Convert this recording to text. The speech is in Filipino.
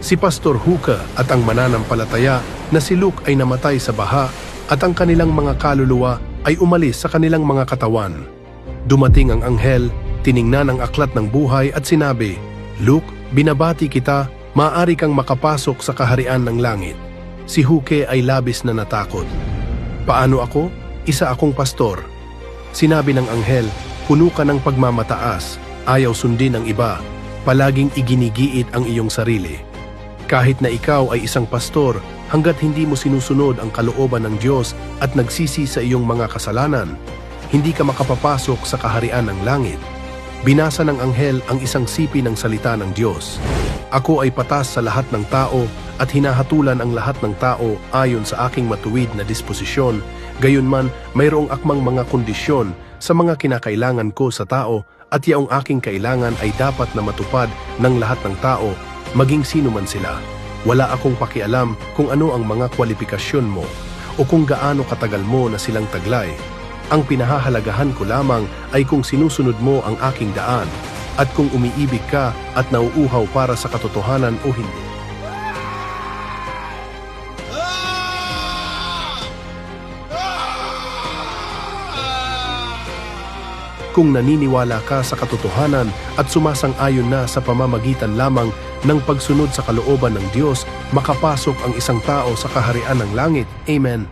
Si Pastor Huka at ang mananampalataya na si Luke ay namatay sa baha at ang kanilang mga kaluluwa ay umalis sa kanilang mga katawan. Dumating ang anghel, tiningnan ang aklat ng buhay at sinabi, "Luke, binabati kita, maaari kang makapasok sa kaharian ng langit." Si Huke ay labis na natakot. "Paano ako? Isa akong pastor." Sinabi ng anghel, "Puno ka ng pagmamataas, ayaw sundin ang iba, palaging iginigiit ang iyong sarili. Kahit na ikaw ay isang pastor, hanggat hindi mo sinusunod ang kalooban ng Diyos at nagsisi sa iyong mga kasalanan, hindi ka makapapasok sa kaharian ng langit." Binasa ng anghel ang isang sipi ng salita ng Diyos. "Ako ay patas sa lahat ng tao at hinahatulan ang lahat ng tao ayon sa aking matuwid na disposisyon, gayunman mayroong akmang mga kondisyon sa mga kinakailangan ko sa tao at yaong aking kailangan ay dapat na matupad ng lahat ng tao, maging sino man sila. Wala akong pakialam kung ano ang mga kwalifikasyon mo o kung gaano katagal mo na silang taglay. Ang pinahahalagahan ko lamang ay kung sinusunod mo ang aking daan at kung umiibig ka at nauuhaw para sa katotohanan o hindi." Kung naniniwala ka sa katotohanan at sumasang-ayon na sa pamamagitan lamang ng pagsunod sa kalooban ng Diyos, makapasok ang isang tao sa kaharian ng langit. Amen.